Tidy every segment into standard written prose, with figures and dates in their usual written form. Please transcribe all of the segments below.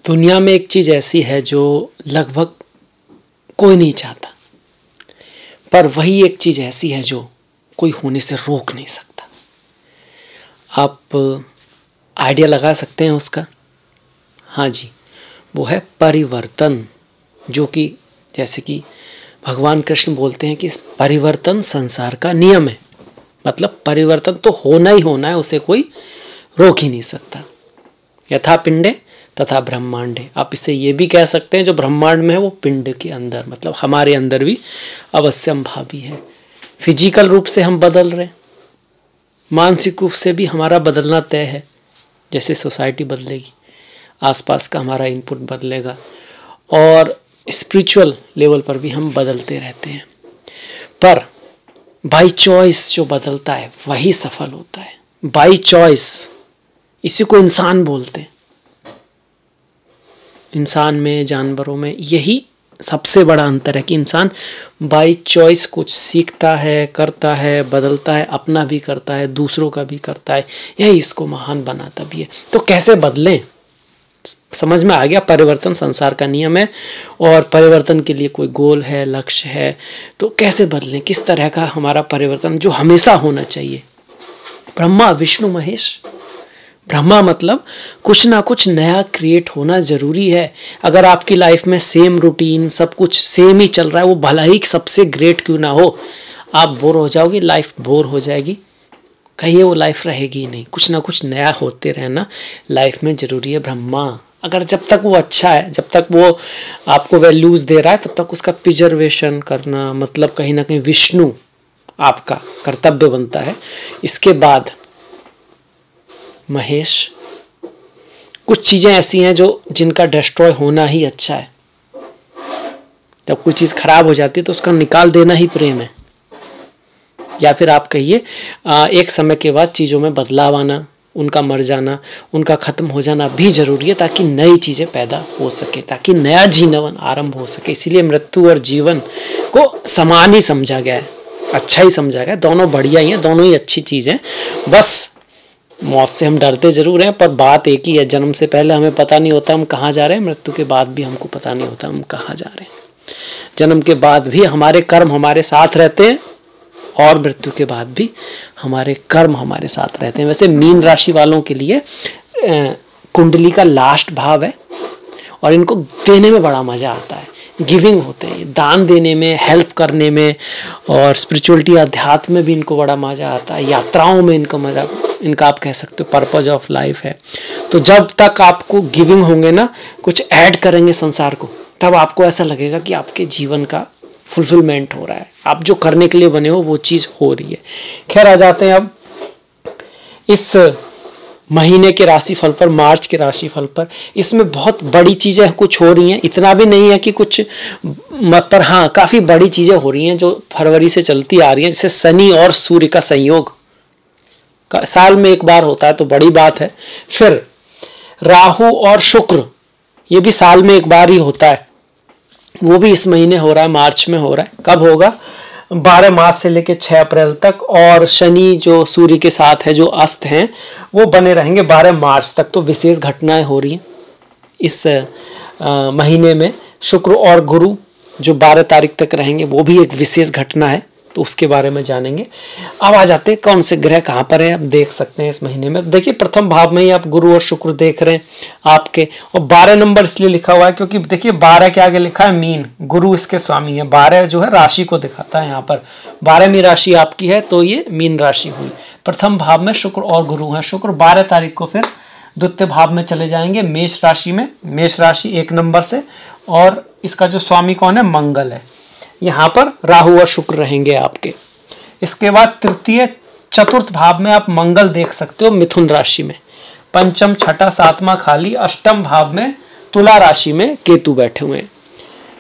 दुनिया में एक चीज़ ऐसी है जो लगभग कोई नहीं चाहता, पर वही एक चीज़ ऐसी है जो कोई होने से रोक नहीं सकता। आप आइडिया लगा सकते हैं उसका? हाँ जी, वो है परिवर्तन। जो कि जैसे कि भगवान कृष्ण बोलते हैं कि परिवर्तन संसार का नियम है। मतलब परिवर्तन तो होना ही होना है, उसे कोई रोक ही नहीं सकता। यथा पिंडे तथा ब्रह्मांडे। आप इसे ये भी कह सकते हैं जो ब्रह्मांड में है वो पिंड के अंदर, मतलब हमारे अंदर भी अवश्यम भावी है। फिजिकल रूप से हम बदल रहे, मानसिक रूप से भी हमारा बदलना तय है। जैसे सोसाइटी बदलेगी, आसपास का हमारा इनपुट बदलेगा, और स्पिरिचुअल लेवल पर भी हम बदलते रहते हैं। पर बाय चॉइस जो बदलता है वही सफल होता है। बाय चॉइस, इसी को इंसान बोलते हैं। इंसान में, जानवरों में यही सबसे बड़ा अंतर है कि इंसान बाय चॉइस कुछ सीखता है, करता है, बदलता है, अपना भी करता है, दूसरों का भी करता है। यही इसको महान बनाता भी है। तो कैसे बदलें? समझ में आ गया? परिवर्तन संसार का नियम है, और परिवर्तन के लिए कोई गोल है, लक्ष्य है। तो कैसे बदलें? किस तरह का हमारा परिवर्तन जो हमेशा होना चाहिए? ब्रह्मा विष्णु महेश। ब्रह्मा मतलब कुछ ना कुछ नया क्रिएट होना जरूरी है। अगर आपकी लाइफ में सेम रूटीन, सब कुछ सेम ही चल रहा है, वो भला ही सबसे ग्रेट क्यों ना हो, आप बोर हो जाओगे, लाइफ बोर हो जाएगी, कहिए वो लाइफ रहेगी ही नहीं। कुछ ना कुछ नया होते रहना लाइफ में जरूरी है। ब्रह्मा अगर जब तक वो अच्छा है, जब तक वो आपको वैल्यूज दे रहा है, तब तक उसका प्रिजर्वेशन करना, मतलब कहीं ना कहीं विष्णु आपका कर्तव्य बनता है। इसके बाद महेश। कुछ चीजें ऐसी हैं जो जिनका डिस्ट्रॉय होना ही अच्छा है। जब कोई चीज खराब हो जाती है तो उसका निकाल देना ही प्रेम है। या फिर आप कहिए एक समय के बाद चीजों में बदलाव आना, उनका मर जाना, उनका खत्म हो जाना भी जरूरी है, ताकि नई चीजें पैदा हो सके, ताकि नया जीवन आरंभ हो सके। इसीलिए मृत्यु और जीवन को समान ही समझा गया है, अच्छा ही समझा गया है। दोनों बढ़िया ही हैं, दोनों ही अच्छी चीजें। बस मौत से हम डरते जरूर हैं, पर बात एक ही है। जन्म से पहले हमें पता नहीं होता हम कहाँ जा रहे हैं, मृत्यु के बाद भी हमको पता नहीं होता हम कहाँ जा रहे हैं। जन्म के बाद भी हमारे कर्म हमारे साथ रहते हैं, और मृत्यु के बाद भी हमारे कर्म हमारे साथ रहते हैं। वैसे मीन राशि वालों के लिए कुंडली का लास्ट भाव है, और इनको देने में बड़ा मजा आता है। गिविंग होते हैं, दान देने में, हेल्प करने में, और स्पिरिचुअलिटी अध्यात्म में भी इनको बड़ा मजा आता है। यात्राओं में इनको मजा, इनका आप कह सकते हो पर्पज ऑफ लाइफ है। तो जब तक आपको गिविंग होंगे ना, कुछ ऐड करेंगे संसार को, तब आपको ऐसा लगेगा कि आपके जीवन का फुलफिलमेंट हो रहा है। आप जो करने के लिए बने हो वो चीज हो रही है। खैर, आ जाते हैं अब इस महीने के राशिफल पर, मार्च के राशिफल पर। इसमें बहुत बड़ी चीजें कुछ हो रही हैं, इतना भी नहीं है कि कुछ, पर हाँ काफी बड़ी चीजें हो रही हैं जो फरवरी से चलती आ रही हैं। जैसे शनि और सूर्य का संयोग साल में एक बार होता है, तो बड़ी बात है। फिर राहु और शुक्र, ये भी साल में एक बार ही होता है, वो भी इस महीने हो रहा है, मार्च में हो रहा है। कब होगा? 12 मार्च से लेकर 6 अप्रैल तक। और शनि जो सूर्य के साथ है, जो अस्त हैं, वो बने रहेंगे 12 मार्च तक। तो विशेष घटनाएं हो रही हैं इस महीने में। शुक्र और गुरु जो 12 तारीख तक रहेंगे, वो भी एक विशेष घटना है, तो उसके बारे में जानेंगे। अब आ जाते हैं कौन से ग्रह कहाँ पर हैं, आप देख सकते हैं इस महीने में। देखिए, प्रथम भाव में ही आप गुरु और शुक्र देख रहे हैं आपके, और 12 नंबर इसलिए लिखा हुआ है क्योंकि देखिए 12 के आगे लिखा है मीन, गुरु इसके स्वामी है। 12 जो है राशि को दिखाता है, यहाँ पर 12वीं राशि आपकी है, तो ये मीन राशि हुई। प्रथम भाव में शुक्र और गुरु है। शुक्र 12 तारीख को फिर द्वितीय भाव में चले जाएंगे, मेष राशि में। मेष राशि 1 नंबर से, और इसका जो स्वामी कौन है? मंगल है। यहाँ पर राहु और शुक्र रहेंगे आपके। इसके बाद तृतीय चतुर्थ भाव में आप मंगल देख सकते हो, मिथुन राशि में। पंचम, छठा, सातवां खाली। अष्टम भाव में तुला राशि में केतु बैठे हुए हैं।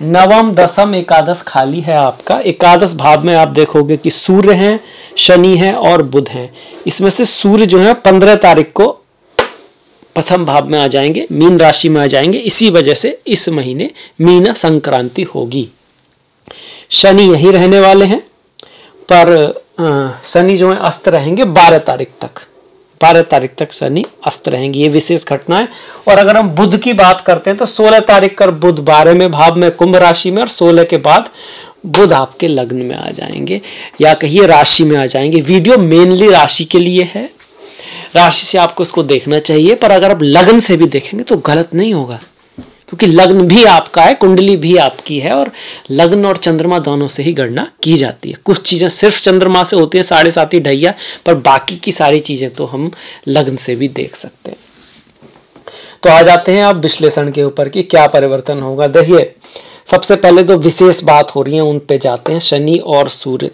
नवम, दसम, एकादश खाली है आपका। एकादश भाव में आप देखोगे कि सूर्य हैं, शनि हैं और बुध हैं। इसमें से सूर्य जो है 15 तारीख को प्रथम भाव में आ जाएंगे, मीन राशि में आ जाएंगे। इसी वजह से इस महीने मीन संक्रांति होगी। शनि यहीं रहने वाले हैं, पर शनि जो है अस्त रहेंगे 12 तारीख तक। 12 तारीख तक शनि अस्त रहेंगे। ये विशेष घटना है। और अगर हम बुध की बात करते हैं तो 16 तारीख कर बुध 12वें भाव में कुंभ राशि में, और 16 के बाद बुध आपके लग्न में आ जाएंगे, या कहिए राशि में आ जाएंगे। वीडियो मेनली राशि के लिए है, राशि से आपको इसको देखना चाहिए, पर अगर आप लग्न से भी देखेंगे तो गलत नहीं होगा, क्योंकि लग्न भी आपका है, कुंडली भी आपकी है, और लग्न और चंद्रमा दोनों से ही गणना की जाती है। कुछ चीजें सिर्फ चंद्रमा से होती हैं, 7.5 ढैया, पर बाकी की सारी चीजें तो हम लग्न से भी देख सकते हैं। तो आ जाते हैं आप विश्लेषण के ऊपर कि क्या परिवर्तन होगा। देखिए, सबसे पहले तो विशेष बात हो रही है, उन पे जाते हैं। शनि और सूर्य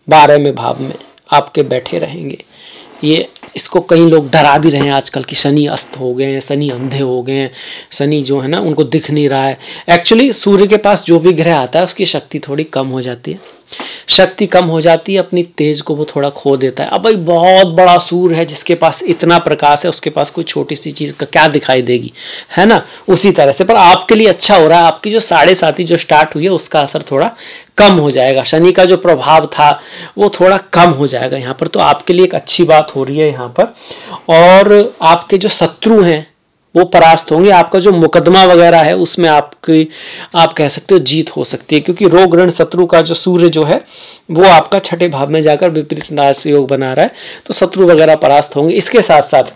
12वें भाव में आपके बैठे रहेंगे। ये इसको कई लोग डरा भी रहे हैं आजकल कि शनि अस्त हो गए हैं, शनि अंधे हो गए हैं, शनि जो है ना उनको दिख नहीं रहा है। एक्चुअली सूर्य के पास जो भी ग्रह आता है उसकी शक्ति थोड़ी कम हो जाती है, शक्ति कम हो जाती है, अपनी तेज को वो थोड़ा खो देता है। अब भाई बहुत बड़ा सूर्य है जिसके पास इतना प्रकाश है, उसके पास कोई छोटी सी चीज का क्या दिखाई देगी, है ना। उसी तरह से पर आपके लिए अच्छा हो रहा है, आपकी जो 7.5 जो स्टार्ट हुई है उसका असर थोड़ा कम हो जाएगा, शनि का जो प्रभाव था वो थोड़ा कम हो जाएगा यहाँ पर। तो आपके लिए एक अच्छी बात हो रही है यहाँ पर। और आपके जो शत्रु हैं वो परास्त होंगे, आपका जो मुकदमा वगैरह है उसमें आपकी आप कह सकते हो जीत हो सकती है, क्योंकि रोग ऋण शत्रु का जो सूर्य जो है वो आपका 6ठे भाव में जाकर विपरीत राशि योग बना रहा है, तो शत्रु वगैरह परास्त होंगे। इसके साथ साथ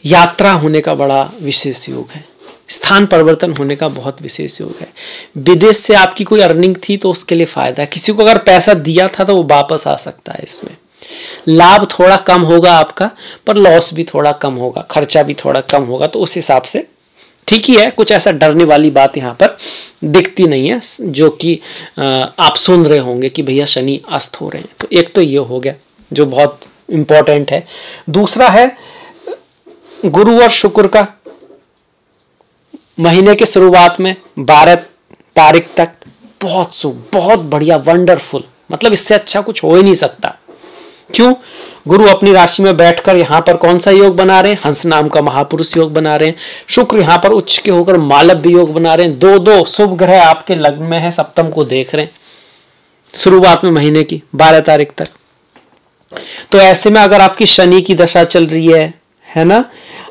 यात्रा होने का बड़ा विशेष योग है, स्थान परिवर्तन होने का बहुत विशेष योग है। विदेश से आपकी कोई अर्निंग थी तो उसके लिए फायदा है, किसी को अगर पैसा दिया था तो वो वापस आ सकता है। इसमें लाभ थोड़ा कम होगा आपका, पर लॉस भी थोड़ा कम होगा, खर्चा भी थोड़ा कम होगा, तो उस हिसाब से ठीक ही है। कुछ ऐसा डरने वाली बात यहाँ पर दिखती नहीं है, जो कि आप सुन रहे होंगे कि भैया शनि अस्त हो रहे हैं। तो एक तो ये हो गया जो बहुत इंपॉर्टेंट है। दूसरा है गुरु और शुक्र का महीने के शुरुआत में 12 तारीख तक बहुत शुभ, बहुत बढ़िया, वंडरफुल, मतलब इससे अच्छा कुछ हो ही नहीं सकता। क्यों? गुरु अपनी राशि में बैठकर यहां पर कौन सा योग बना रहे हैं? हंस नाम का महापुरुष योग बना रहे हैं। शुक्र यहां पर उच्च के होकर मालव्य योग बना रहे हैं। दो शुभ ग्रह आपके लग्न में है, सप्तम को देख रहे हैं शुरुआत में महीने की 12 तारीख तक। तो ऐसे में अगर आपकी शनि की दशा चल रही है ना,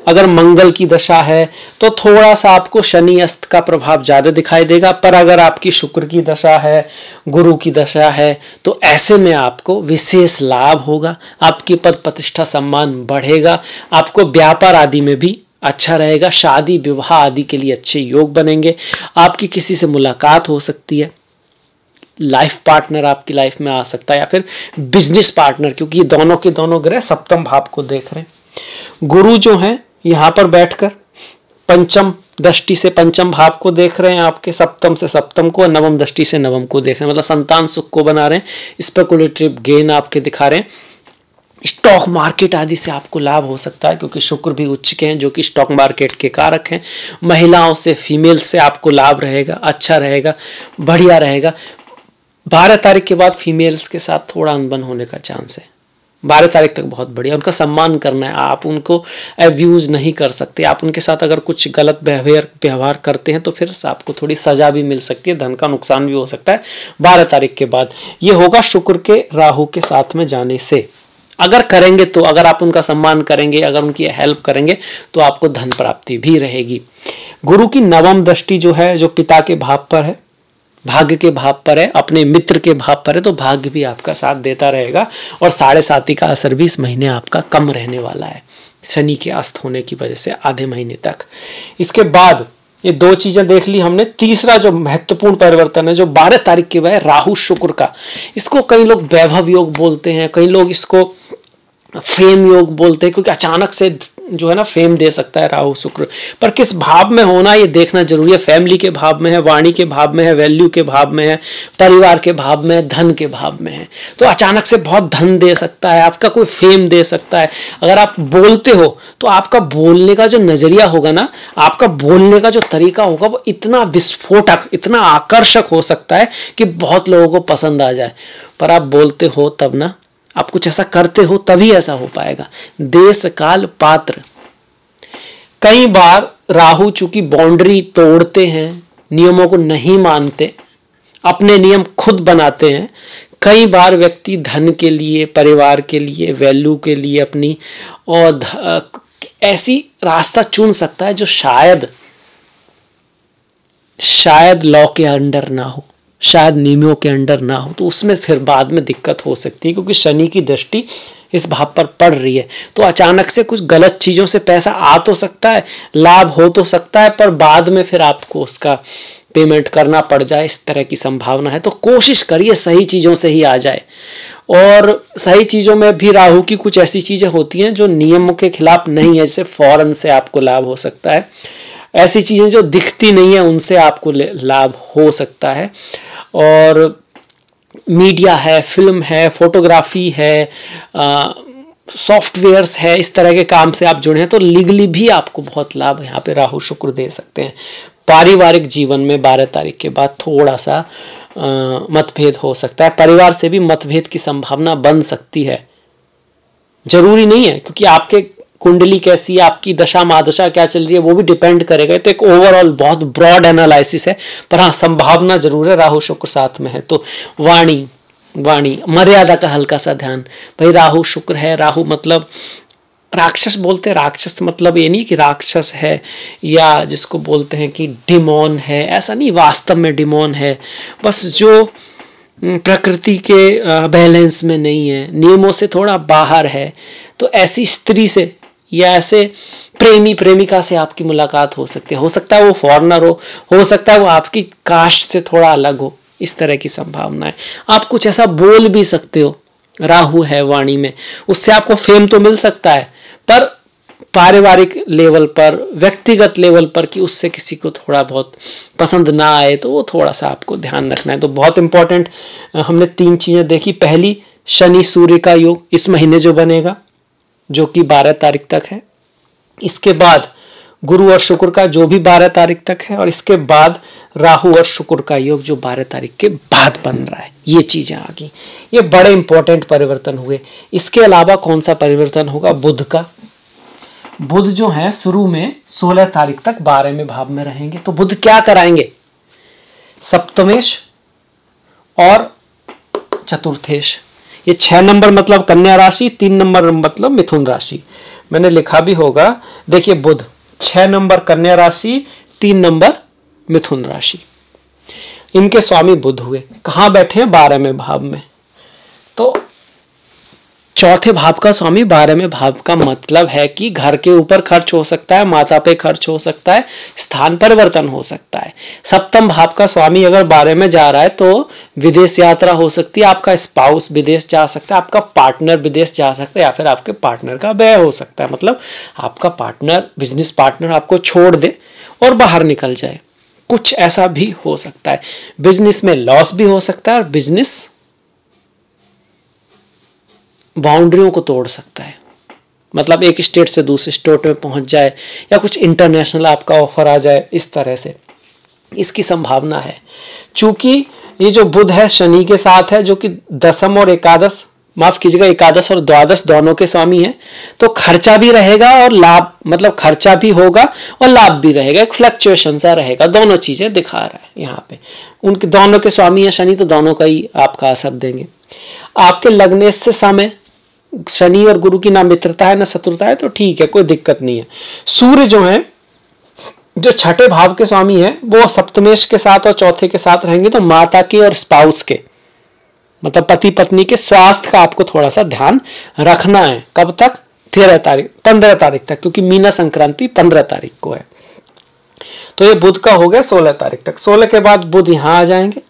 अगर मंगल की दशा है तो थोड़ा सा आपको शनि अस्त का प्रभाव ज्यादा दिखाई देगा। पर अगर आपकी शुक्र की दशा है, गुरु की दशा है, तो ऐसे में आपको विशेष लाभ होगा, आपकी पद प्रतिष्ठा सम्मान बढ़ेगा, आपको व्यापार आदि में भी अच्छा रहेगा, शादी विवाह आदि के लिए अच्छे योग बनेंगे, आपकी किसी से मुलाकात हो सकती है, लाइफ पार्टनर आपकी लाइफ में आ सकता है, या फिर बिजनेस पार्टनर, क्योंकि दोनों के दोनों ग्रह सप्तम भाव को देख रहे हैं। गुरु जो है यहां पर बैठकर पंचम दृष्टि से पंचम भाव को देख रहे हैं, आपके सप्तम से सप्तम को, नवम दृष्टि से नवम को देख रहे हैं, मतलब संतान सुख को बना रहे हैं, स्पेकुलेटिव गेन आपके दिखा रहे हैं। स्टॉक मार्केट आदि से आपको लाभ हो सकता है, क्योंकि शुक्र भी उच्च के हैं जो कि स्टॉक मार्केट के कारक हैं। महिलाओं से, फीमेल से आपको लाभ रहेगा, अच्छा रहेगा, बढ़िया रहेगा। 12 तारीख के बाद फीमेल्स के साथ थोड़ा अनबन होने का चांस है। 12 तारीख तक बहुत बढ़िया, उनका सम्मान करना है, आप उनको एब्यूज नहीं कर सकते। आप उनके साथ अगर कुछ गलत व्यवहार करते हैं तो फिर आपको थोड़ी सजा भी मिल सकती है, धन का नुकसान भी हो सकता है 12 तारीख के बाद। ये होगा शुक्र के राहु के साथ में जाने से। अगर करेंगे तो, अगर आप उनका सम्मान करेंगे, अगर उनकी हेल्प करेंगे तो आपको धन प्राप्ति भी रहेगी। गुरु की नवम दृष्टि जो है, जो पिता के भाव पर है, भाग्य के भाव पर है, अपने मित्र के भाव पर है, तो भाग्य भी आपका साथ देता रहेगा। और 7.5 का असर भी इस महीने आपका कम रहने वाला है, शनि के अस्त होने की वजह से आधे महीने तक। इसके बाद ये 2 चीजें देख ली हमने। तीसरा जो महत्वपूर्ण परिवर्तन है जो 12 तारीख के बाद राहु शुक्र का, इसको कई लोग वैभव योग बोलते हैं, कई लोग इसको फेम योग बोलते हैं, क्योंकि अचानक से जो है ना फेम दे सकता है राहु शुक्र। पर किस भाव में होना ये देखना जरूरी है। फैमिली के भाव में है, वाणी के भाव में है, वैल्यू के भाव में है, परिवार के भाव में है, धन के भाव में है। तो अचानक से बहुत धन दे सकता है, आपका कोई फेम दे सकता है। अगर आप बोलते हो तो आपका बोलने का जो नजरिया होगा ना, आपका बोलने का जो तरीका होगा, वो इतना विस्फोटक, इतना आकर्षक हो सकता है कि बहुत लोगों को पसंद आ जाए। पर आप बोलते हो तब ना, आप कुछ ऐसा करते हो तभी ऐसा हो पाएगा। देश काल पात्र। कई बार राहु चूंकि बाउंड्री तोड़ते हैं, नियमों को नहीं मानते, अपने नियम खुद बनाते हैं, कई बार व्यक्ति धन के लिए, परिवार के लिए, वैल्यू के लिए अपनी और ऐसी रास्ता चुन सकता है जो शायद लॉ के अंडर ना हो, शायद नियमों के अंडर ना हो, तो उसमें फिर बाद में दिक्कत हो सकती है, क्योंकि शनि की दृष्टि इस भाव पर पड़ रही है। तो अचानक से कुछ गलत चीजों से पैसा आ तो सकता है, लाभ हो तो सकता है, पर बाद में फिर आपको उसका पेमेंट करना पड़ जाए, इस तरह की संभावना है। तो कोशिश करिए सही चीजों से ही आ जाए। और सही चीजों में भी राहु की कुछ ऐसी चीजें होती हैं जो नियमों के खिलाफ नहीं है, जैसे फॉरेन से आपको लाभ हो सकता है। ऐसी चीजें जो दिखती नहीं है उनसे आपको लाभ हो सकता है। और मीडिया है, फिल्म है, फोटोग्राफी है, सॉफ्टवेयर्स है, इस तरह के काम से आप जुड़े हैं तो लीगली भी आपको बहुत लाभ यहाँ पे राहु शुक्र दे सकते हैं। पारिवारिक जीवन में 12 तारीख के बाद थोड़ा सा मतभेद हो सकता है, परिवार से भी मतभेद की संभावना बन सकती है। जरूरी नहीं है, क्योंकि आपके कुंडली कैसी है, आपकी दशा महादशा क्या चल रही है, वो भी डिपेंड करेगा। तो एक ओवरऑल बहुत ब्रॉड एनालिसिस है, पर हाँ संभावना जरूर है, राहु शुक्र साथ में है। तो वाणी मर्यादा का हल्का सा ध्यान। भाई राहु शुक्र है, राहु मतलब राक्षस बोलते हैं, राक्षस मतलब ये नहीं कि राक्षस है या जिसको बोलते हैं कि डिमोन है, ऐसा नहीं, वास्तव में डिमोन है, बस जो प्रकृति के बैलेंस में नहीं है, नियमों से थोड़ा बाहर है। तो ऐसी स्त्री से या ऐसे प्रेमिका से आपकी मुलाकात हो सकती है। हो सकता है वो फॉरेनर हो सकता है वो आपकी कास्ट से थोड़ा अलग हो, इस तरह की संभावना है। आप कुछ ऐसा बोल भी सकते हो, राहु है वाणी में, उससे आपको फेम तो मिल सकता है, पर पारिवारिक लेवल पर, व्यक्तिगत लेवल पर कि उससे किसी को थोड़ा बहुत पसंद ना आए, तो वो थोड़ा सा आपको ध्यान रखना है। तो बहुत इंपॉर्टेंट हमने 3 चीजें देखी। पहली, शनि सूर्य का योग इस महीने जो बनेगा, जो कि 12 तारीख तक है। इसके बाद गुरु और शुक्र का जो भी 12 तारीख तक है, और इसके बाद राहु और शुक्र का योग जो 12 तारीख के बाद बन रहा है। ये चीजें आ गई, ये बड़े इंपॉर्टेंट परिवर्तन हुए। इसके अलावा कौन सा परिवर्तन होगा? बुध का। बुध जो है शुरू में 16 तारीख तक 12वें भाव में रहेंगे। तो बुध क्या कराएंगे? सप्तमेश और चतुर्थेश। ये 6 नंबर मतलब कन्या राशि, 3 नंबर मतलब मिथुन राशि। मैंने लिखा भी होगा, देखिए बुध 6 नंबर कन्या राशि, 3 नंबर मिथुन राशि। इनके स्वामी बुध हुए, कहां बैठे हैं? 12वें भाव में। तो चौथे भाव का स्वामी 12वें भाव का मतलब है कि घर के ऊपर खर्च हो सकता है, माता पे खर्च हो सकता है, स्थान परिवर्तन हो सकता है। सप्तम भाव का स्वामी अगर 12 में जा रहा है तो विदेश यात्रा हो सकती है, आपका स्पाउस विदेश जा सकता है, आपका पार्टनर विदेश जा सकता है, या फिर आपके पार्टनर का व्यय हो सकता है। मतलब आपका पार्टनर, बिजनेस पार्टनर आपको छोड़ दे और बाहर निकल जाए, कुछ ऐसा भी हो सकता है। बिजनेस में लॉस भी हो सकता है, और बिजनेस बाउंड्रियों को तोड़ सकता है। मतलब एक स्टेट से दूसरे स्टेट में पहुंच जाए, या कुछ इंटरनेशनल आपका ऑफर आ जाए, इस तरह से इसकी संभावना है। चूंकि ये जो बुध है शनि के साथ है, जो कि दशम और एकादश, माफ कीजिएगा, एकादश और द्वादश दोनों के स्वामी है, तो खर्चा भी रहेगा और लाभ, मतलब खर्चा भी होगा और लाभ भी रहेगा, एक फ्लक्चुएशन सा रहेगा। दोनों चीजें दिखा रहा है यहाँ पे। उनके दोनों के स्वामी है शनि, तो दोनों का ही आपका असर देंगे। आपके लगने से समय शनि और गुरु की ना मित्रता है ना शत्रुता है, तो ठीक है, कोई दिक्कत नहीं है। सूर्य जो है, जो छठे भाव के स्वामी है, वो सप्तमेश के साथ और चौथे के साथ रहेंगे। तो माता के और स्पाउस के, मतलब पति पत्नी के स्वास्थ्य का आपको थोड़ा सा ध्यान रखना है। कब तक? 15 तारीख तक, क्योंकि मीना संक्रांति 15 तारीख को है। तो ये बुध का हो गया 16 तारीख तक। 16 के बाद बुध यहाँ आ जाएंगे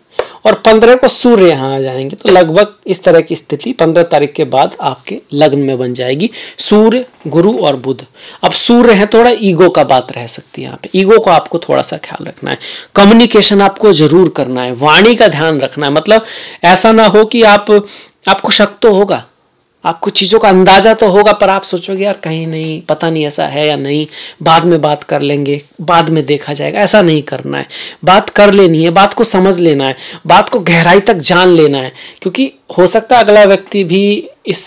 और 15 को सूर्य यहाँ आ जाएंगे। तो लगभग इस तरह की स्थिति 15 तारीख के बाद आपके लग्न में बन जाएगी, सूर्य, गुरु और बुध। अब सूर्य है, थोड़ा ईगो का बात रह सकती है यहाँ पे, ईगो को आपको थोड़ा सा ख्याल रखना है। कम्युनिकेशन आपको जरूर करना है, वाणी का ध्यान रखना है। मतलब ऐसा ना हो कि आपको शक तो होगा, आपको चीज़ों का अंदाजा तो होगा, पर आप सोचोगे यार कहीं नहीं, पता नहीं ऐसा है या नहीं, बाद में बात कर लेंगे, बाद में देखा जाएगा। ऐसा नहीं करना है, बात कर लेनी है, बात को समझ लेना है, बात को गहराई तक जान लेना है। क्योंकि हो सकता है अगला व्यक्ति भी इस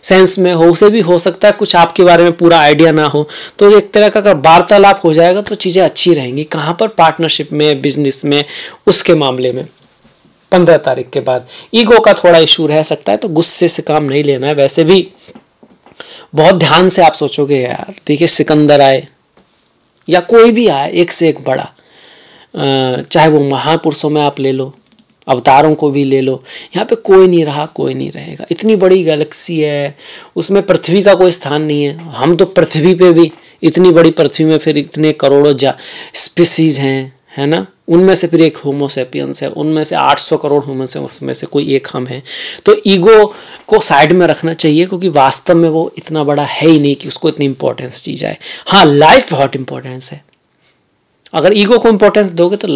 सेंस में हो, उसे भी हो सकता है कुछ आपके बारे में पूरा आइडिया ना हो। तो एक तरह का अगर वार्तालाप हो जाएगा तो चीज़ें अच्छी रहेंगी। कहाँ पर? पार्टनरशिप में, बिजनेस में, उसके मामले में। 15 तारीख के बाद ईगो का थोड़ा इशू रह सकता है, तो गुस्से से काम नहीं लेना है। वैसे भी बहुत ध्यान से आप सोचोगे यार, देखिए सिकंदर आए या कोई भी आए, एक से एक बड़ा, चाहे वो महापुरुषों में आप ले लो, अवतारों को भी ले लो, यहाँ पे कोई नहीं रहा, कोई नहीं रहेगा। इतनी बड़ी गैलेक्सी है, उसमें पृथ्वी का कोई स्थान नहीं है। हम तो पृथ्वी पे भी, इतनी बड़ी पृथ्वी में फिर इतने करोड़ों स्पीसीज हैं, है ना, उनमें से फिर एक होमो सेपियंस है, उनमें से 800 करोड़ ह्यूमंस हैं, उसमें से कोई एक हम हैं। तो ईगो को साइड में रखना चाहिए, क्योंकि वास्तव में वो इतना बड़ा है ही नहीं कि उसको इतनी इंपॉर्टेंस दी जाए। हाँ, लाइफ बहुत इंपॉर्टेंस है। अगर ईगो को इंपॉर्टेंस दोगे तो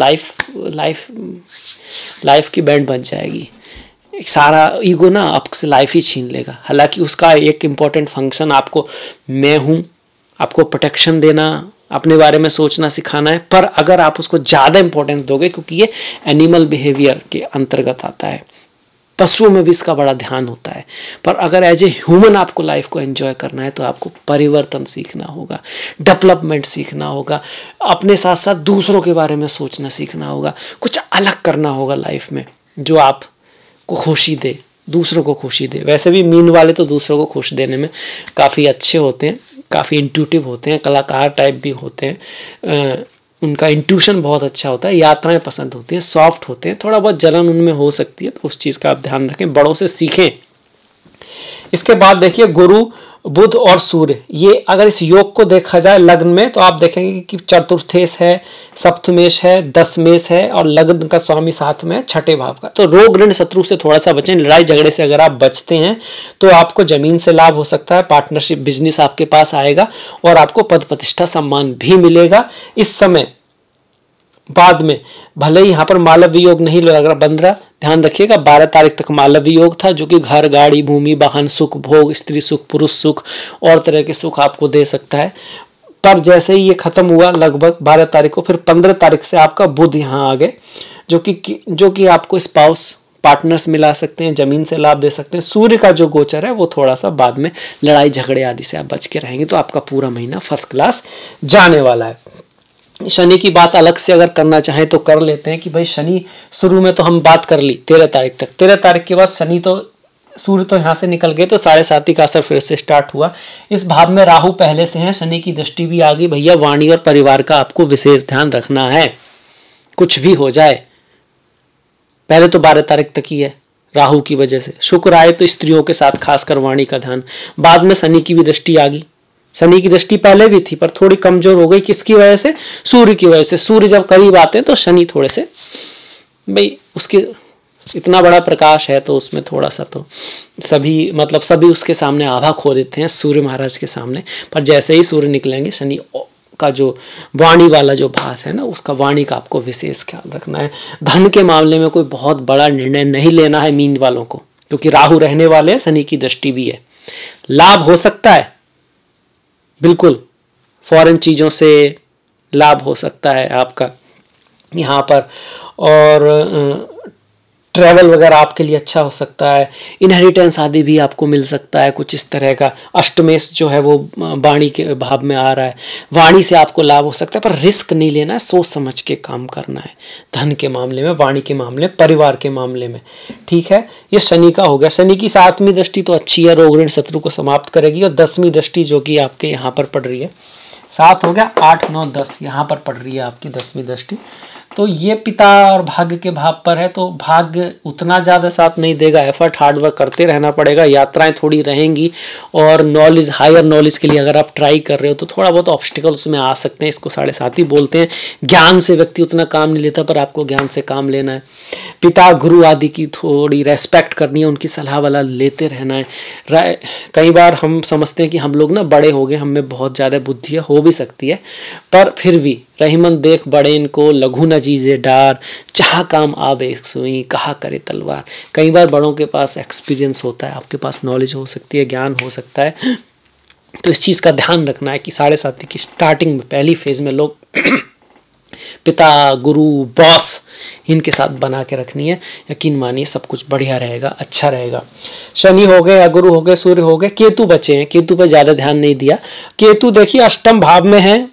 लाइफ की बैंड बन जाएगी। सारा ईगो ना आपसे लाइफ ही छीन लेगा। हालांकि उसका एक इम्पॉर्टेंट फंक्शन आपको, मैं हूँ, आपको प्रोटेक्शन देना, अपने बारे में सोचना सिखाना है। पर अगर आप उसको ज़्यादा इंपॉर्टेंस दोगे, क्योंकि ये एनिमल बिहेवियर के अंतर्गत आता है, पशुओं में भी इसका बड़ा ध्यान होता है। पर अगर एज ए ह्यूमन आपको लाइफ को एंजॉय करना है, तो आपको परिवर्तन सीखना होगा, डेवलपमेंट सीखना होगा, अपने साथ साथ दूसरों के बारे में सोचना सीखना होगा, कुछ अलग करना होगा लाइफ में जो आपको खुशी दे, दूसरों को खुशी दे। वैसे भी मीन वाले तो दूसरों को खुश देने में काफ़ी अच्छे होते हैं, काफ़ी इंट्यूटिव होते हैं, कलाकार टाइप भी होते हैं, उनका इंट्यूशन बहुत अच्छा होता है, यात्राएं पसंद होती हैं, सॉफ्ट होते हैं, थोड़ा बहुत जलन उनमें हो सकती है, तो उस चीज़ का आप ध्यान रखें, बड़ों से सीखें। इसके बाद देखिए गुरु, बुध और सूर्य, ये अगर इस योग को देखा जाए लग्न में, तो आप देखेंगे कि चतुर्थेश है, सप्तमेश है, दशमेश है, और लग्न का स्वामी साथ में है, छठे भाव का। तो रोग ऋण शत्रु से थोड़ा सा बचें। लड़ाई झगड़े से अगर आप बचते हैं तो आपको जमीन से लाभ हो सकता है, पार्टनरशिप बिजनेस आपके पास आएगा, और आपको पद प्रतिष्ठा सम्मान भी मिलेगा इस समय। बाद में भले ही यहाँ पर मालव्य योग नहीं लग रहा, बन रहा, ध्यान रखिएगा 12 तारीख तक मालव्य योग था, जो कि घर, गाड़ी, भूमि, वाहन, सुख, भोग, स्त्री सुख, पुरुष सुख और तरह के सुख आपको दे सकता है। पर जैसे ही ये खत्म हुआ लगभग 12 तारीख को, फिर 15 तारीख से आपका बुध यहाँ आ गए, जो कि आपको स्पाउस पार्टनर्स मिला सकते हैं, जमीन से लाभ दे सकते हैं। सूर्य का जो गोचर है वो थोड़ा सा बाद में लड़ाई झगड़े आदि से आप बच के रहेंगे, तो आपका पूरा महीना फर्स्ट क्लास जाने वाला है। शनि की बात अलग से अगर करना चाहें तो कर लेते हैं कि भाई शनि, शुरू में तो हम बात कर ली 13 तारीख तक, 13 तारीख के बाद शनि तो, सूर्य तो यहाँ से निकल गए, तो 7.5 का असर फिर से स्टार्ट हुआ। इस भाव में राहु पहले से है, शनि की दृष्टि भी आ गई। भैया वाणी और परिवार का आपको विशेष ध्यान रखना है, कुछ भी हो जाए। पहले तो 12 तारीख तक ही है राहु की वजह से, शुक्र आए तो स्त्रियों के साथ खासकर वाणी का ध्यान। बाद में शनि की भी दृष्टि आ गई, शनि की दृष्टि पहले भी थी पर थोड़ी कमजोर हो गई, किसकी वजह से? सूर्य की वजह से। सूर्य जब करीब आते हैं तो शनि थोड़े से, भाई उसके इतना बड़ा प्रकाश है तो उसमें थोड़ा सा तो सभी उसके सामने आभा खो देते हैं सूर्य महाराज के सामने। पर जैसे ही सूर्य निकलेंगे, शनि का जो वाणी वाला जो भास है ना, उसका वाणी का आपको विशेष ख्याल रखना है। धन के मामले में कोई बहुत बड़ा निर्णय नहीं लेना है मीन वालों को, क्योंकि राहु रहने वाले हैं, शनि की दृष्टि भी है। लाभ हो सकता है, बिल्कुल फॉरेन चीज़ों से लाभ हो सकता है आपका यहाँ पर, और ट्रैवल वगैरह आपके लिए अच्छा हो सकता है, इनहेरिटेंस आदि भी आपको मिल सकता है, कुछ इस तरह का। अष्टमेश जो है वो वाणी के भाव में आ रहा है, वाणी से आपको लाभ हो सकता है, पर रिस्क नहीं लेना है, सोच समझ के काम करना है धन के मामले में, वाणी के मामले, परिवार के मामले में। ठीक है, ये शनि का हो गया। शनि की 7वीं दृष्टि तो अच्छी है, रोग ऋण शत्रु को समाप्त करेगी, और 10वीं दृष्टि जो कि आपके यहाँ पर पड़ रही है, 7 हो गया, 8, 9, 10 यहाँ पर पड़ रही है आपकी 10वीं दृष्टि। तो ये पिता और भाग्य के भाव पर है, तो भाग्य उतना ज़्यादा साथ नहीं देगा, एफर्ट हार्डवर्क करते रहना पड़ेगा, यात्राएं थोड़ी रहेंगी, और नॉलेज, हायर नॉलेज के लिए अगर आप ट्राई कर रहे हो तो थोड़ा बहुत ऑब्स्टिकल उसमें आ सकते हैं, इसको 7.5 ही बोलते हैं। ज्ञान से व्यक्ति उतना काम नहीं लेता, पर आपको ज्ञान से काम लेना है। पिता गुरु आदि की थोड़ी रेस्पेक्ट करनी है, उनकी सलाह वाला लेते रहना है। कई बार हम समझते हैं कि हम लोग ना बड़े हो गए, हमें बहुत ज़्यादा बुद्धि हो भी सकती है, पर फिर भी रहीमन देख बड़े इनको, लघु न जीजे डार, चाह काम आवे सुई, कहा करे तलवार। कई बार बड़ों के पास एक्सपीरियंस होता है, आपके पास नॉलेज हो सकती है, ज्ञान हो सकता है, तो इस चीज़ का ध्यान रखना है कि 7.5 की स्टार्टिंग में, पहली फेज में लोग पिता, गुरु, बॉस, इनके साथ बना के रखनी है। यकीन मानिए सब कुछ बढ़िया रहेगा, अच्छा रहेगा। शनि हो गए, गुरु हो गए, सूर्य हो गए, केतु बचे हैं। केतु पर ज़्यादा ध्यान नहीं दिया। केतु देखिए अष्टम भाव में है,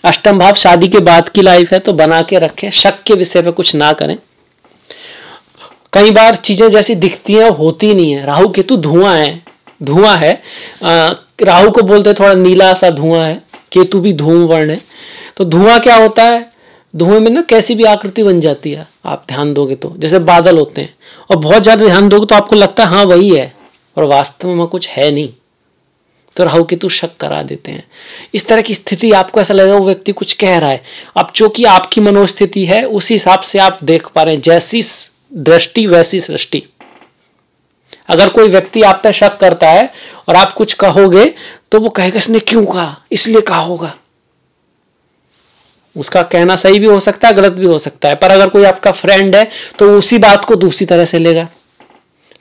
अष्टम भाव शादी के बाद की लाइफ है, तो बना के रखें, शक के विषय पे कुछ ना करें। कई बार चीजें जैसी दिखती हैं होती नहीं है। राहु केतु धुआं है, राहु को बोलते हैं थोड़ा नीला सा धुआं है, केतु भी धूम वर्ण है। तो धुआं क्या होता है, धुएं में ना कैसी भी आकृति बन जाती है, आप ध्यान दोगे तो जैसे बादल होते हैं, और बहुत ज्यादा ध्यान दोगे तो आपको लगता है हाँ वही है, और वास्तव में वहां कुछ है नहीं। तो राहु केतु शक करा देते हैं। इस तरह की स्थिति आपको ऐसा लगेगा वो व्यक्ति कुछ कह रहा है, अब चूंकि आपकी मनोस्थिति है उसी हिसाब से आप देख पा रहे हैं, जैसी दृष्टि वैसी सृष्टि। अगर कोई व्यक्ति आप पे शक करता है और आप कुछ कहोगे तो वो कहेगा इसने क्यों कहा, इसलिए कहा होगा। उसका कहना सही भी हो सकता है, गलत भी हो सकता है, पर अगर कोई आपका फ्रेंड है तो उसी बात को दूसरी तरह से लेगा।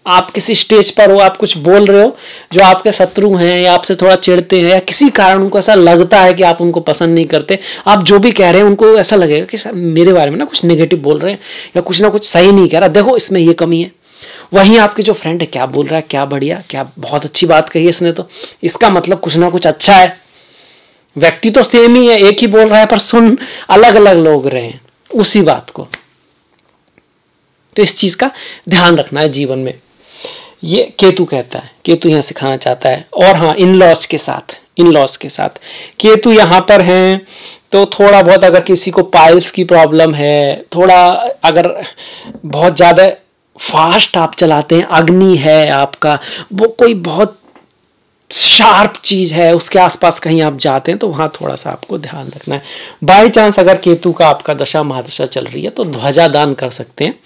आप किसी स्टेज पर हो, आप कुछ बोल रहे हो, जो आपके शत्रु हैं या आपसे थोड़ा चिढ़ते हैं या किसी कारण उनको ऐसा लगता है कि आप उनको पसंद नहीं करते, आप जो भी कह रहे हैं उनको ऐसा लगेगा कि मेरे बारे में ना कुछ नेगेटिव बोल रहे हैं या कुछ ना कुछ सही नहीं कह रहा, देखो इसमें ये कमी है। वहीं आपके जो फ्रेंड है क्या बोल रहा है, क्या बढ़िया, क्या बहुत अच्छी बात कही है इसने, तो इसका मतलब कुछ ना कुछ अच्छा है। व्यक्ति तो सेम ही है, एक ही बोल रहा है, पर सुन अलग अलग लोग रहे हैं उसी बात को। तो इस चीज का ध्यान रखना है जीवन में। ये केतु कहता है, केतु यहां सिखाना चाहता है। और हाँ, इन लॉस के साथ केतु यहां पर हैं तो थोड़ा बहुत अगर किसी को पाइल्स की प्रॉब्लम है, थोड़ा अगर बहुत ज्यादा फास्ट आप चलाते हैं, अग्नि है आपका, वो कोई बहुत शार्प चीज है, उसके आसपास कहीं आप जाते हैं तो वहां थोड़ा सा आपको ध्यान रखना है। बाई चांस अगर केतु का आपका दशा महादशा चल रही है तो ध्वजा दान कर सकते हैं,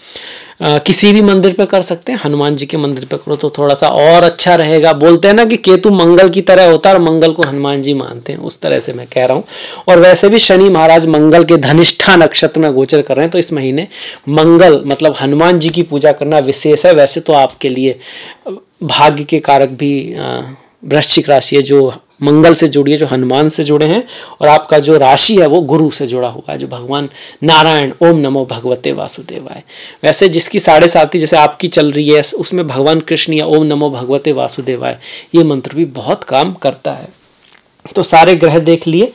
किसी भी मंदिर पे कर सकते हैं, हनुमान जी के मंदिर पे करो तो थोड़ा सा और अच्छा रहेगा। बोलते हैं ना कि केतु मंगल की तरह होता है और मंगल को हनुमान जी मानते हैं, उस तरह से मैं कह रहा हूँ। और वैसे भी शनि महाराज मंगल के धनिष्ठा नक्षत्र में गोचर कर रहे हैं, तो इस महीने मंगल मतलब हनुमान जी की पूजा करना विशेष है। वैसे तो आपके लिए भाग्य के कारक भी वृश्चिक राशि है, जो मंगल से जुड़ी है, जो हनुमान से जुड़े हैं, और आपका जो राशि है वो गुरु से जुड़ा हुआ है, जो भगवान नारायण ओम नमो भगवते वासुदेवाय। वैसे जिसकी 7.5 जैसे आपकी चल रही है उसमें भगवान कृष्ण या ओम नमो भगवते वासुदेवाय ये मंत्र भी बहुत काम करता है। तो सारे ग्रह देख लिए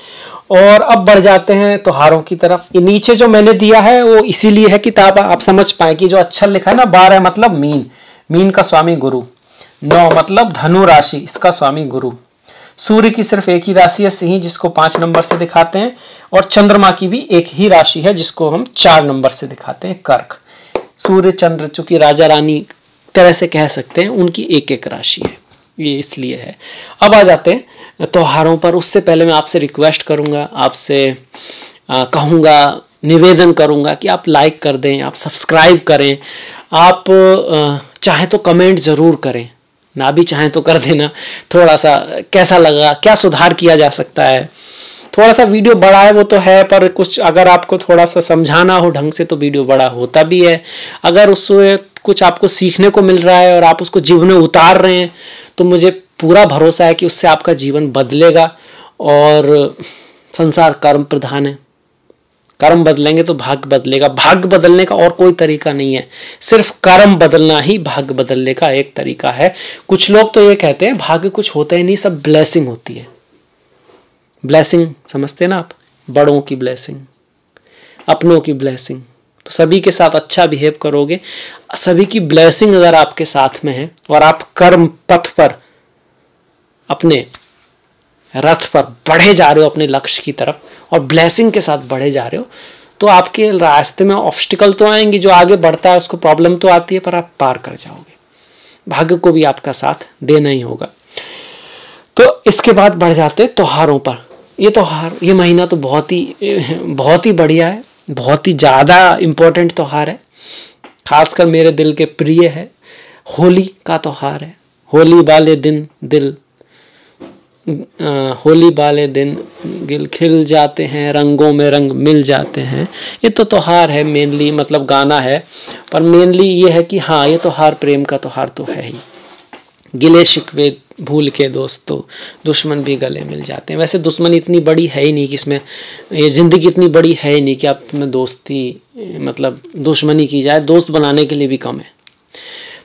और अब बढ़ जाते हैं त्योहारों की तरफ। ये नीचे जो मैंने दिया है वो इसीलिए है कि आप समझ पाए कि जो अक्षर लिखा है ना, 12 मतलब मीन का स्वामी गुरु, 9 मतलब धनु राशि, इसका स्वामी गुरु। सूर्य की सिर्फ एक ही राशि है सिंह, जिसको 5 नंबर से दिखाते हैं, और चंद्रमा की भी एक ही राशि है जिसको हम 4 नंबर से दिखाते हैं, कर्क। सूर्य चंद्र चूंकि राजा रानी तरह से कह सकते हैं, उनकी एक एक राशि है, ये इसलिए है। अब आ जाते हैं त्योहारों पर। उससे पहले मैं आपसे रिक्वेस्ट करूंगा, आपसे कहूंगा, निवेदन करूंगा कि आप लाइक कर दें, आप सब्सक्राइब करें, आप चाहे तो कमेंट जरूर करें, ना भी चाहें तो कर देना। थोड़ा सा कैसा लगा, क्या सुधार किया जा सकता है। थोड़ा सा वीडियो बड़ा है वो तो है, पर कुछ अगर आपको थोड़ा सा समझाना हो ढंग से तो वीडियो बड़ा होता भी है। अगर उससे कुछ आपको सीखने को मिल रहा है और आप उसको जीवन में उतार रहे हैं तो मुझे पूरा भरोसा है कि उससे आपका जीवन बदलेगा। और संसार कर्म प्रधान है, कर्म बदलेंगे तो भाग्य बदलेगा। भाग्य बदलने का और कोई तरीका नहीं है, सिर्फ कर्म बदलना ही भाग्य बदलने का एक तरीका है। कुछ लोग तो ये कहते हैं भाग्य कुछ होता ही नहीं, सब ब्लेसिंग होती है। ब्लेसिंग समझते ना आप, बड़ों की ब्लेसिंग, अपनों की ब्लेसिंग। तो सभी के साथ अच्छा बिहेव करोगे, सभी की ब्लेसिंग अगर आपके साथ में है और आप कर्म पथ पर अपने रथ पर बढ़े जा रहे हो अपने लक्ष्य की तरफ और ब्लेसिंग के साथ बढ़े जा रहे हो, तो आपके रास्ते में ऑब्स्टिकल तो आएंगे, जो आगे बढ़ता है उसको प्रॉब्लम तो आती है, पर आप पार कर जाओगे। भाग्य को भी आपका साथ देना ही होगा। तो इसके बाद बढ़ जाते हैं त्योहारों पर। ये त्योहार, ये महीना तो बहुत ही बढ़िया है, बहुत ही ज्यादा इंपॉर्टेंट त्योहार है, खासकर मेरे दिल के प्रिय है। होली का त्योहार है। होली वाले दिन गिल खिल जाते हैं, रंगों में रंग मिल जाते हैं। ये तो त्योहार है मेनली, मतलब गाना है, पर मेनली ये है कि हाँ, ये त्योहार प्रेम का त्योहार तो है ही। गिले शिकवे भूल के दोस्तों दुश्मन भी गले मिल जाते हैं। वैसे दुश्मन इतनी बड़ी है ही नहीं कि इसमें, ये जिंदगी इतनी बड़ी है ही नहीं कि आप में दोस्ती मतलब दुश्मनी की जाए, दोस्त बनाने के लिए भी कम है।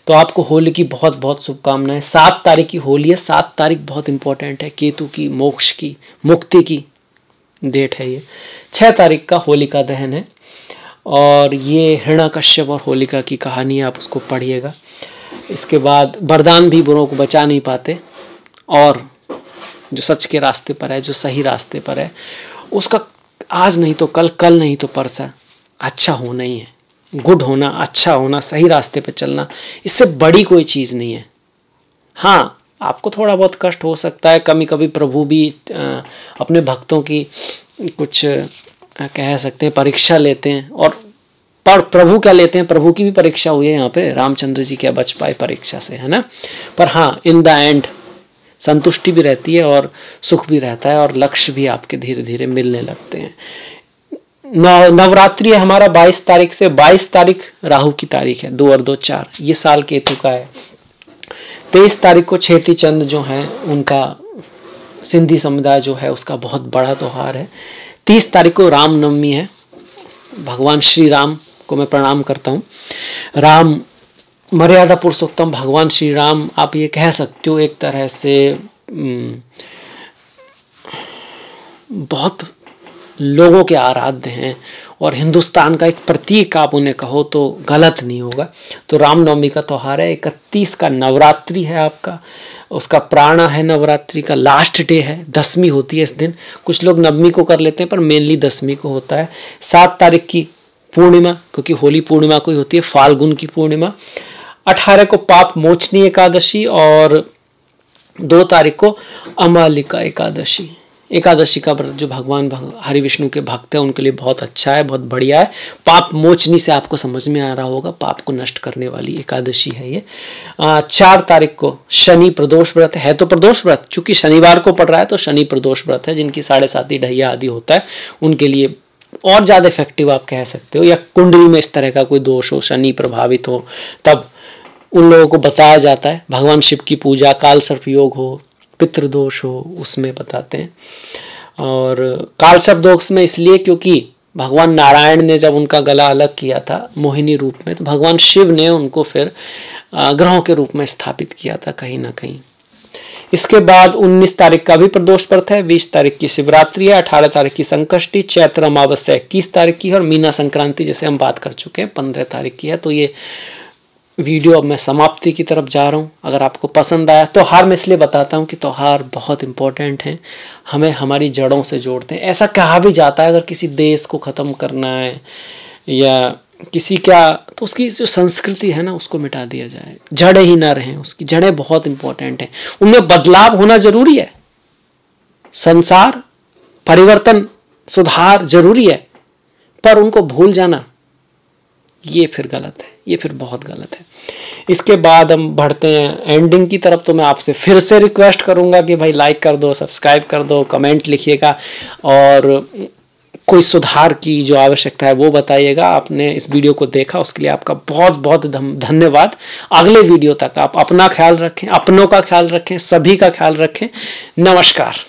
तो आपको होली की बहुत बहुत शुभकामनाएं। 7 तारीख की होली है, 7 तारीख बहुत इंपॉर्टेंट है, केतु की मोक्ष की मुक्ति की डेट है ये। 6 तारीख का होलिका दहन है। और ये हिरण्यकश्यप और होलिका की कहानी है, आप उसको पढ़िएगा। इसके बाद वरदान भी बुरों को बचा नहीं पाते, और जो सच के रास्ते पर है, जो सही रास्ते पर है, उसका आज नहीं तो कल, कल नहीं तो परसा अच्छा होना ही है। गुड होना, अच्छा होना, सही रास्ते पर चलना, इससे बड़ी कोई चीज़ नहीं है। हाँ, आपको थोड़ा बहुत कष्ट हो सकता है, कभी कभी प्रभु भी अपने भक्तों की कुछ कह सकते हैं परीक्षा लेते हैं, और पर प्रभु क्या लेते हैं, प्रभु की भी परीक्षा हुई है यहाँ पे, रामचंद्र जी क्या बच पाए परीक्षा से, है ना। पर हाँ, इन द एंड संतुष्टि भी रहती है और सुख भी रहता है, और लक्ष्य भी आपके धीरे धीरे मिलने लगते हैं। नवरात्रि है हमारा 22 तारीख से। 22 तारीख राहु की तारीख है, 2 और 2 4, ये साल केतु का है। 23 तारीख को छेती चंद जो है, उनका सिंधी समुदाय जो है उसका बहुत बड़ा त्योहार है। 30 तारीख को रामनवमी है, भगवान श्री राम को मैं प्रणाम करता हूँ। राम मर्यादा पुरुषोत्तम भगवान श्री राम, आप ये कह सकते हो एक तरह से बहुत लोगों के आराध्य हैं, और हिंदुस्तान का एक प्रतीक आप उन्हें कहो तो गलत नहीं होगा। तो रामनवमी का त्यौहार है। 31 का नवरात्रि है आपका, उसका प्राणा है नवरात्रि का, लास्ट डे है, 10वीं होती है इस दिन। कुछ लोग 9वीं को कर लेते हैं, पर मेनली 10वीं को होता है। 7 तारीख की पूर्णिमा, क्योंकि होली पूर्णिमा को ही होती है, फाल्गुन की पूर्णिमा। 18 को पाप मोचनी एकादशी, और 2 तारीख को अमालिका एकादशी। एकादशी का व्रत जो भगवान हरि विष्णु के भक्त हैं उनके लिए बहुत अच्छा है, बहुत बढ़िया है। पाप मोचनी से आपको समझ में आ रहा होगा, पाप को नष्ट करने वाली एकादशी है ये। 4 तारीख को शनि प्रदोष व्रत है, तो प्रदोष व्रत चूंकि शनिवार को पड़ रहा है तो शनि प्रदोष व्रत है। जिनकी 7.5 ढैया आदि होता है उनके लिए और ज़्यादा इफेक्टिव आप कह सकते हो, या कुंडली में इस तरह का कोई दोष हो, शनि प्रभावित हो, तब उन लोगों को बताया जाता है। भगवान शिव की पूजा, काल सर्प योग हो, पितृदोष हो, उसमें बताते हैं। और काल सर्प दोष में इसलिए क्योंकि भगवान नारायण ने जब उनका गला अलग किया था मोहिनी रूप में, तो भगवान शिव ने उनको फिर ग्रहों के रूप में स्थापित किया था कहीं ना कहीं। इसके बाद 19 तारीख का भी प्रदोष व्रत है, 20 तारीख की शिवरात्रि है, 18 तारीख की संकष्टी, चैत्र अमावस्या 21 तारीख की है, और मीना संक्रांति जैसे हम बात कर चुके हैं 15 तारीख की है। तो ये वीडियो अब मैं समाप्ति की तरफ जा रहा हूँ। अगर आपको पसंद आया, त्योहार मैं इसलिए बताता हूँ कि त्योहार बहुत इंपॉर्टेंट हैं, हमें हमारी जड़ों से जोड़ते हैं। ऐसा कहा भी जाता है अगर किसी देश को ख़त्म करना है या किसी क्या, तो उसकी जो संस्कृति है ना उसको मिटा दिया जाए, जड़ें ही ना रहें, उसकी जड़ें बहुत इंपॉर्टेंट हैं, उनमें बदलाव होना जरूरी है। संसार परिवर्तन सुधार जरूरी है, पर उनको भूल जाना ये फिर गलत है, ये फिर बहुत गलत है। इसके बाद हम बढ़ते हैं एंडिंग की तरफ। तो मैं आपसे फिर से रिक्वेस्ट करूंगा कि भाई लाइक कर दो, सब्सक्राइब कर दो, कमेंट लिखिएगा, और कोई सुधार की जो आवश्यकता है वो बताइएगा। आपने इस वीडियो को देखा उसके लिए आपका बहुत बहुत धन्यवाद। अगले वीडियो तक आप अपना ख्याल रखें, अपनों का ख्याल रखें, सभी का ख्याल रखें। नमस्कार।